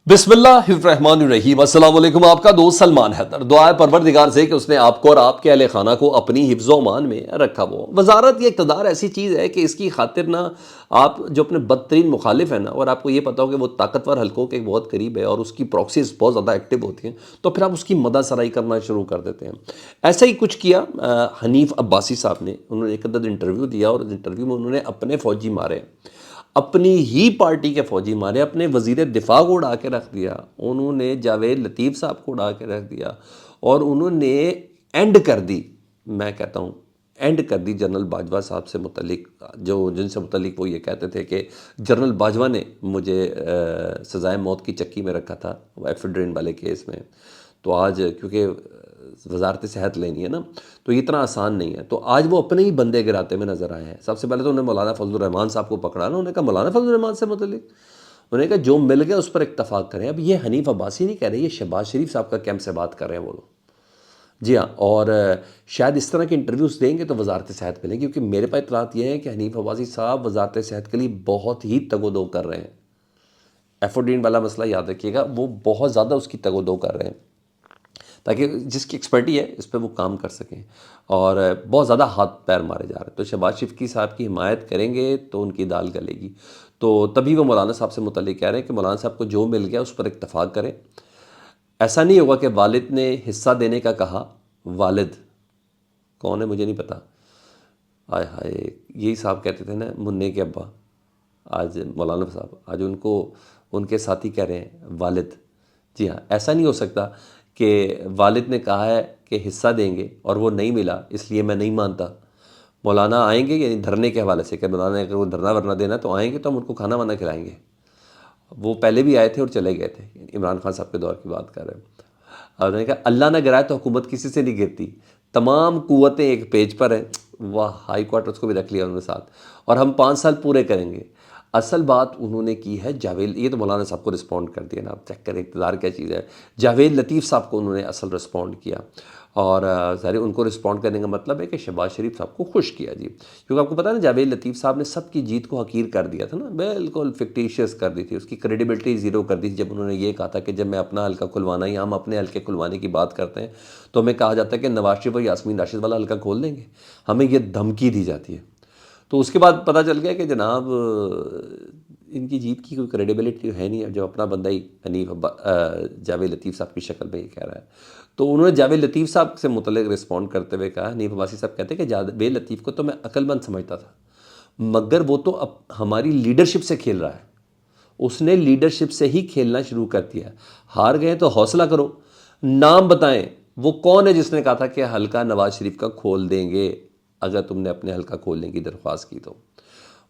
बिस्मिल्लाहिर्रहमानिर्रहीम। अस्सलाम वालेकुम। आपका दोस्त सलमान हैदर। दुआ है परवरदिगार से कि उसने आपको और आपके अहले खाना को अपनी हिफ्ज़ मान में रखा हो। वजारत ये इक़्तिदार ऐसी चीज़ है कि इसकी खातिर ना आप जो अपने बदतरीन मुखालिफ हैं ना, और आपको ये पता हो कि वो ताकतवर हलकों के बहुत करीब है और उसकी प्रॉक्सीज बहुत ज़्यादा एक्टिव होती हैं, तो फिर आप उसकी मदद सराई करना शुरू कर देते हैं। ऐसा ही कुछ किया हनीफ अब्बासी साहब ने। उन्होंने एक अदद इंटरव्यू दिया और इंटरव्यू में उन्होंने अपने फ़ौजी मारे, अपनी ही पार्टी के फौजी मारे, अपने वज़ीर दिफा को उड़ा के रख दिया, उन्होंने जावेद लतीफ़ साहब को उड़ा के रख दिया, और उन्होंने एंड कर दी, मैं कहता हूँ एंड कर दी जनरल बाजवा साहब से मुतलिक, जो जिनसे मुतलिक वो ये कहते थे कि जनरल बाजवा ने मुझे सज़ाए मौत की चक्की में रखा था वो एफिड्रिन वाले केस में। तो आज क्योंकि वजारत सेहत लेनी है ना, तो इतना आसान नहीं है, तो आज वो अपने ही बंदे गिराते में नज़र आए हैं। सबसे पहले तो उन्होंने मौलाना फजल रहमान साहब को पकड़ा ना, उन्होंने कहा मौलाना फजल रहमान से मुतलिक, उन्होंने कहा जो मिल गया उस पर इत्तफाक करें। अब ये हनीफ अब्बासी नहीं कह रहे, ये शहबाज शरीफ साहब का कैंप से बात कर रहे हैं वो लोग। जी हाँ, और शायद इस तरह के इंटरव्यूज़ देंगे तो वजारत सेहत मिलेंगे, क्योंकि मेरे पास इतलात ये है कि हनीफ अब्बासी साहब वजारत सेहत के लिए बहुत ही तगोदो कर रहे हैं। एफोडीन वाला मसला याद रखिएगा, वो बहुत ज़्यादा उसकी तगोदो कर रहे हैं ताकि जिसकी एक्सपर्टी है इस पर वो काम कर सकें, और बहुत ज़्यादा हाथ पैर मारे जा रहे हैं। तो शहबाज शरीफ साहब की हिमायत करेंगे तो उनकी दाल गलेगी। तो तभी वो मौलाना साहब से मुतल्लिक़ कह रहे हैं कि मौलाना साहब को जो मिल गया उस पर इत्तफाक करें। ऐसा नहीं होगा कि वालिद ने हिस्सा देने का कहा, वालिद कौन है मुझे नहीं पता, आय हाय, यही साहब कहते थे ना मुन्ने के अब्बा, आज मौलाना साहब, आज उनको उनके साथी कह रहे हैं वालिद। जी हाँ, ऐसा नहीं हो सकता कि वालिद ने कहा है कि हिस्सा देंगे और वो नहीं मिला इसलिए मैं नहीं मानता। मौलाना आएंगे यानी धरने के हवाले से, कि मौलाना अगर वो धरना वरना देना तो आएंगे, तो हम उनको खाना वाना खिलाएंगे। वो पहले भी आए थे और चले गए थे, इमरान खान साहब के दौर की बात कर रहे हैं। और उन्होंने कहा अल्लाह ने गिराए तो हुकूमत किसी से नहीं गिरती, तमाम कुव्वतें एक पेज पर हैं। वाह, हाई कोर्ट उसको भी रख लिया उन्होंने साथ, और हम 5 साल पूरे करेंगे। असल बात उन्होंने की है जावेद, ये तो मौलाना साहब को रिस्पॉन्ड कर दिया ना, आप चेक करें इक़्तिदार क्या चीज़ है। जावेद लतीफ़ साहब को उन्होंने असल रिस्पॉन्ड किया, और ज़ाहिर उनको रिस्पॉन्ड करने का मतलब है कि शहबाज शरीफ साहब को खुश किया जी, क्योंकि आपको पता है ना जावेद लतीफ़ साहब ने सबकी जीत को हकीर कर दिया था ना, बिल्कुल फिक्टिशियस कर दी थी, उसकी क्रेडिबिलिटी ज़ीरो कर दी थी। जब उन्होंने ये कहा था कि जब मैं अपना हल्का खुलवाना ही, हम अपने हल्के खुलवाने की बात करते हैं तो हमें कहा जाता है कि नवाज शरीफ और यास्मीन राशिद वाला हल्का खोल देंगे, हमें ये धमकी दी जाती है। तो उसके बाद पता चल गया कि जनाब इनकी जीत की कोई क्रेडिबिलिटी है नहीं है, जो अपना बंदा ही जावेद लतीफ़ साहब की शक्ल में ये कह रहा है। तो उन्होंने जावेद लतीफ़ साहब से मुतल्लिक़ रिस्पॉन्ड करते हुए कहा, हनीफ अब्बासी साहब कहते हैं कि जावेद लतीफ़ को तो मैं अक्लमंद समझता था, मगर वो तो अब हमारी लीडरशिप से खेल रहा है, उसने लीडरशिप से ही खेलना शुरू कर दिया। हार गए तो हौसला करो, नाम बताएं वो कौन है जिसने कहा था कि हल्का नवाज शरीफ का खोल देंगे अगर तुमने अपने हल्का खोलने की दरख्वास्त की तो।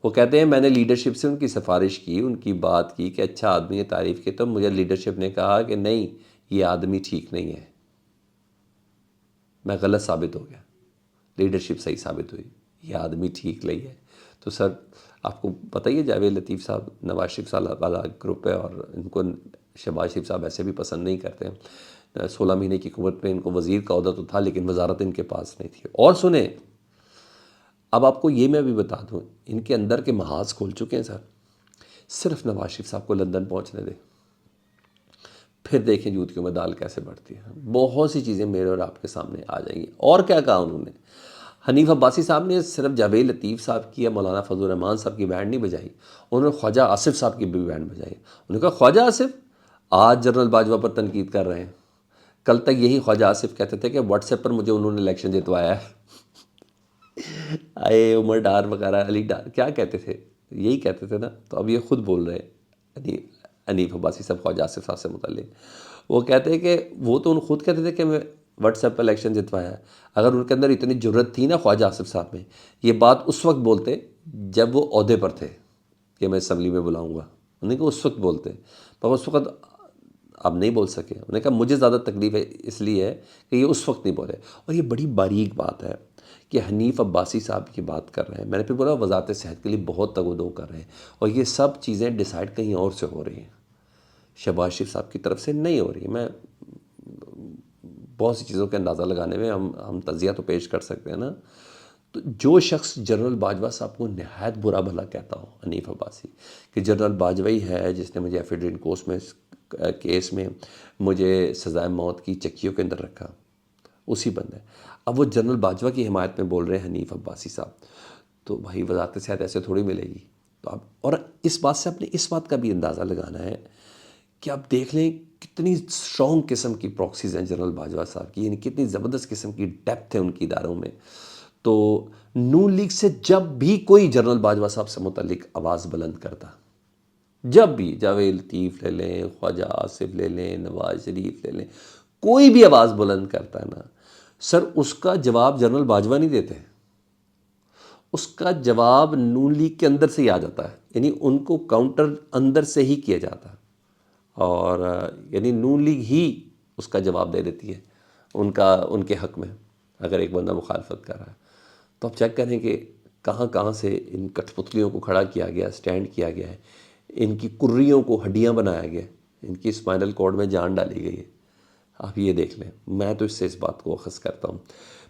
वो कहते हैं मैंने लीडरशिप से उनकी सिफारिश की, उनकी बात की कि अच्छा आदमी है, तारीफ़ की, तो मुझे लीडरशिप ने कहा कि नहीं ये आदमी ठीक नहीं है, मैं गलत साबित हो गया, लीडरशिप सही साबित हुई, ये आदमी ठीक नहीं है। तो सर आपको पता ही है जावेद लतीफ़ साहब नवाज शरीफ साहब वाला ग्रुप है, और इनको शहबाज शरीफ साहब ऐसे भी पसंद नहीं करते हैं। 16 महीने की कुव्वत में इनको वज़ीर का ओहदा तो था, लेकिन वजारत इनके पास नहीं थी। और सुने, अब आपको ये मैं भी बता दूँ, इनके अंदर के महाज खोल चुके हैं सर। सिर्फ नवाज शरीफ साहब को लंदन पहुँचने दें, फिर देखें जूतियों में दाल कैसे बढ़ती है। बहुत सी चीज़ें मेरे और आपके सामने आ जाएंगी। और क्या कहा उन्होंने, हनीफ अब्बासी साहब ने सिर्फ जावेद लतीफ़ साहब की या मौलाना फजल रहमान साहब की बैंड नहीं बजाई, उन्होंने ख्वाजा आसिफ साहब की भी बैंड बजाई। उन्होंने कहा ख्वाजा आसिफ आज जनरल बाजवा पर तनकीद कर रहे हैं, कल तक यही ख्वाजा आसिफ कहते थे कि व्हाट्सएप पर मुझे उन्होंने इलेक्शन जितवाया है। आए उमर डार वगैरह, अली डार, क्या कहते थे, यही कहते थे ना। तो अब ये खुद बोल रहे हैं हनीफ अब्बासी साहब ख्वाजा आसिफ साहब से मुतल्लिक़, वो कहते हैं कि वो तो उन खुद कहते थे कि मैं व्हाट्सएप पर इलेक्शन जितवाया है। अगर उनके अंदर इतनी जुर्रत थी ना ख्वाजा आसिफ साहब में, ये बात उस वक्त बोलते जब वो ओहदे पर थे कि मैं असम्बली में बुलाऊंगा, उन्हें को उस वक्त बोलते, पर उस वक्त अब नहीं बोल सके। उन्होंने कहा मुझे ज़्यादा तकलीफ़ है इसलिए है कि ये उस वक्त नहीं बोले। और ये बड़ी बारीक बात है कि हनीफ अब्बासी साहब की बात कर रहे हैं, मैंने फिर बोला वजारत सेहत के लिए बहुत तगोदो कर रहे हैं, और ये सब चीज़ें डिसाइड कहीं और से हो रही हैं, शहबाज शरीफ साहब की तरफ से नहीं हो रही। मैं बहुत सी चीज़ों के अंदाज़ा लगाने में हम तज़िया तो पेश कर सकते हैं ना। तो जो शख्स जनरल बाजवा साहब को नहायत बुरा भला कहता हो, हनीफ अब्बासी, कि जनरल बाजवा ही है जिसने मुझे एफिड्रिन कोर्स में کیس میں مجھے سزائے موت کی چکیوں کے اندر رکھا، اسی بندہ ہے۔ اب وہ جنرل باجوہ کی حمایت میں بول رہے ہیں حنیف عباسی صاحب، تو بھائی وزارت صحت ایسے تھوڑی ملے گی۔ تو اب اور اس بات سے آپ نے اس بات کا بھی اندازہ لگانا ہے کہ آپ دیکھ لیں کتنی اسٹرانگ قسم کی پراکسیز ہیں جنرل باجوہ صاحب کی، یعنی کتنی زبردست قسم کی ڈیپتھ ہے ان کی اداروں میں۔ تو نون لیگ سے جب بھی کوئی جنرل باجوہ صاحب سے متعلق آواز بلند کرتا، جب بھی جاوید لطیف لے لیں، خواجہ آصف لے لیں، نواز شریف لے لیں، کوئی بھی آواز بلند کرتا ہے نا سر، اس کا جواب جنرل باجوہ نہیں دیتے، اس کا جواب نون لیگ کے اندر سے ہی آ جاتا ہے، یعنی ان کو کاؤنٹر اندر سے ہی کیا جاتا ہے، اور یعنی نون لیگ ہی اس کا جواب دے دیتی ہے ان کے حق میں اگر ایک بندہ مخالفت کر رہا ہے۔ تو آپ چیک کریں کہ کہاں کہاں سے ان کٹھ پتلیوں کو کھڑا کیا گیا، سٹینڈ کیا گیا ہے، ان کی کریوں کو ہڈیاں بنایا گیا ہے، ان کی اسپائنل کارڈ میں جان ڈالی گئی ہے۔ آپ یہ دیکھ لیں، میں تو اس بات کو اخذ کرتا ہوں۔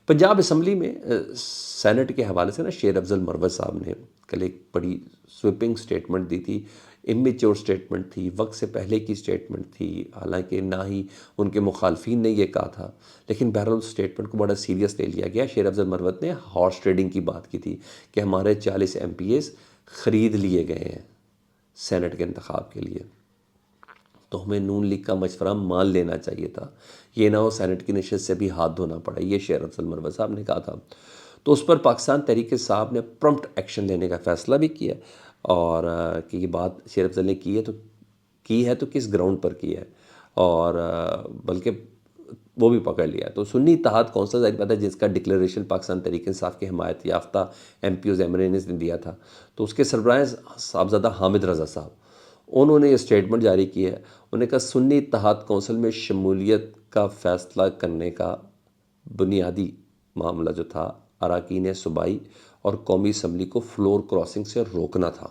پنجاب اسمبلی میں سینٹ کے حوالے سے نا شیر افضل مروت صاحب نے کل ایک بڑی سویپنگ سٹیٹمنٹ دی تھی، امیچور سٹیٹمنٹ تھی، وقت سے پہلے کی سٹیٹمنٹ تھی، حالانکہ نہ ہی ان کے مخالفین نے یہ کہا تھا، لیکن بہرحال اس سٹیٹمنٹ کو بڑا سیریس لے لیا گیا۔ شیر افضل مروت نے ہارس ٹریڈنگ کی بات کی تھی کہ ہمارے 40 MPAs خرید لیے گئے ہیں سینٹ کے انتخاب کے لیے، تو ہمیں نون لیگ کا مشورہ مان لینا چاہیے تھا، یہ نہ ہو سینٹ کی نشست سے بھی ہاتھ دھونا پڑے، یہ شیر افضل مروت صاحب نے کہا تھا۔ تو اس پر پاکستان تحریک صاحب نے پرمپٹ ایکشن لینے کا فیصلہ بھی کیا، اور کہ یہ بات شیر افضل نے کی ہے تو کس گراؤنڈ پر کی ہے، اور بلکہ وہ بھی پکڑ لیا۔ تو سنی اتحاد کونسل ظاہر بات ہے جس کا ڈکلیریشن پاکستان تحریک انصاف کے حمایت یافتہ MPOs MNAs نے دیا تھا، تو اس کے سربراہ صاحبزادہ حامد رضا صاحب، انہوں نے یہ سٹیٹمنٹ جاری کی ہے۔ انہوں نے کہا سنی اتحاد کونسل میں شمولیت کا فیصلہ کرنے کا بنیادی معاملہ جو تھا اراکین صوبائی اور قومی اسمبلی کو فلور کراسنگ سے روکنا تھا،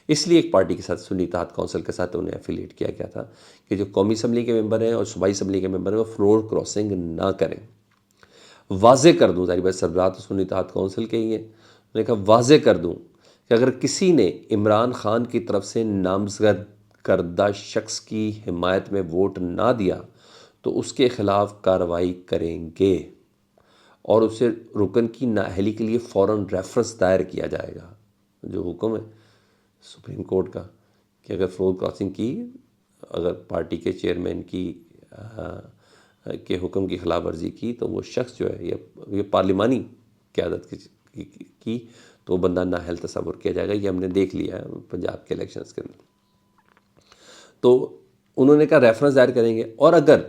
اس لیے ایک پارٹی کے ساتھ سنی اتحاد کونسل کے ساتھ انہیں ایفیلیٹ کیا گیا تھا کہ جو قومی اسمبلی کے ممبر ہیں اور صوبائی اسمبلی کے ممبر ہیں وہ فلور کراسنگ نہ کریں۔ واضح کر دوں، ظاہر بات سربراہ تو سنی اتحاد کونسل کے ہی ہیں، انہوں نے کہا واضح کر دوں کہ اگر کسی نے عمران خان کی طرف سے نامزد کردہ شخص کی حمایت میں ووٹ نہ دیا تو اس کے خلاف کارروائی کریں گے، اور اسے رکن کی نااہلی کے لیے فوراً ریفرنس دائر کیا جائے گا۔ جو حکم ہے سپریم کورٹ کا کہ اگر فلور کراسنگ کی، اگر پارٹی کے چیئرمین کے حکم کی خلاف ورزی کی تو وہ شخص جو ہے یہ پارلیمانی قیادت کی تو وہ بندہ نااہل تصور کیا جائے گا۔ یہ ہم نے دیکھ لیا ہے پنجاب کے الیکشنز کے اندر۔ تو انہوں نے کہا ریفرنس دائر کریں گے، اور اگر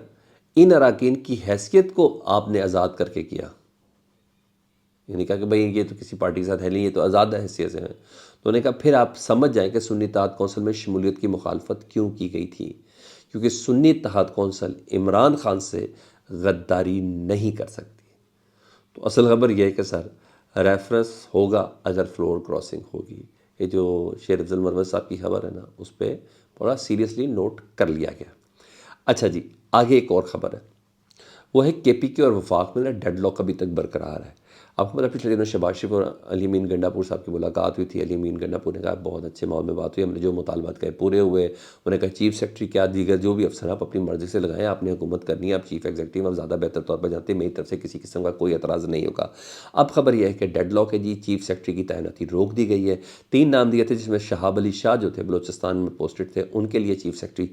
ان اراکین کی حیثیت کو آپ نے آزاد کر کے کیا، یعنی کہا کہ بھئی یہ تو کسی پارٹی کے ساتھ ہے نہیں، یہ تو آزاد حیثیت سے ہیں، تو انہوں نے کہا پھر آپ سمجھ جائیں کہ سنی اتحاد کونسل میں شمولیت کی مخالفت کیوں کی گئی تھی، کیونکہ سنی اتحاد کونسل عمران خان سے غداری نہیں کر سکتی۔ تو اصل خبر یہ ہے کہ سر ریفرنس ہوگا اگر فلور کراسنگ ہوگی۔ یہ جو شیر افضل مروت صاحب کی خبر ہے نا، اس پہ بڑا سیریسلی نوٹ کر لیا گیا۔ اچھا جی، آگے ایک اور خبر ہے، وہ ہے KPK اور وفاق میں نا ڈیڈ لاک ابھی تک برقرار ہے۔ آپ کو پتہ پچھلے دنوں شہباز شریف اور علی امین گنڈا پور صاحب کی ملاقات ہوئی تھی۔ علی امین گنڈا پور نے کہا بہت اچھے ماحول میں بات ہوئی، ہم نے جو مطالبات کہے پورے ہوئے۔ انہوں نے کہا چیف سیکرٹری کیا دیگر جو بھی افسر آپ اپنی مرضی سے لگائیں، آپ نے حکومت کرنی ہے، آپ چیف ایگزیکٹو آپ زیادہ بہتر طور پر جانتے ہیں، میری طرف سے کسی قسم کا کوئی اعتراض نہیں ہوگا۔ اب خبر یہ ہے کہ ڈیڈ لاک ہے جی، چیف سیکرٹری کی تعیناتی روک دی گئی ہے۔ 3 نام دیے تھے جس میں شہاب علی شاہ جو تھے بلوچستان میں پوسٹڈ تھے، ان کے لیے چیف سیکرٹری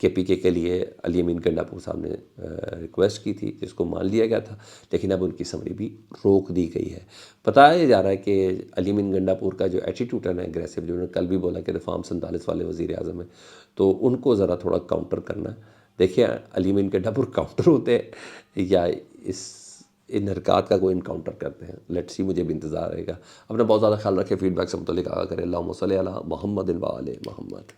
KPK کے لیے علی امین گنڈا پور صاحب نے ریکویسٹ کی تھی، جس کو مان لیا گیا تھا، لیکن اب ان کی سمری بھی روک دی گئی ہے۔ بتایا جا رہا ہے کہ علی امین گنڈا پور کا جو ایٹیٹیوڈ ہے نا اگریسو، جو انہوں نے کل بھی بولا کہ ریفارم 47 والے وزیر اعظم ہیں، تو ان کو ذرا تھوڑا کاؤنٹر کرنا ہے۔ دیکھیں علی امین گنڈا پور کاؤنٹر ہوتے ہیں یا ان حرکات کا کوئی انکاؤنٹر کرتے ہیں، لیٹ سی، مجھے بھی انتظار رہے گا۔ اپنا بہت زیادہ خیال رکھیں، فیڈ بیک سے متعلق آگاہ کریں۔ اللہم صلی علی محمد و آل محمد۔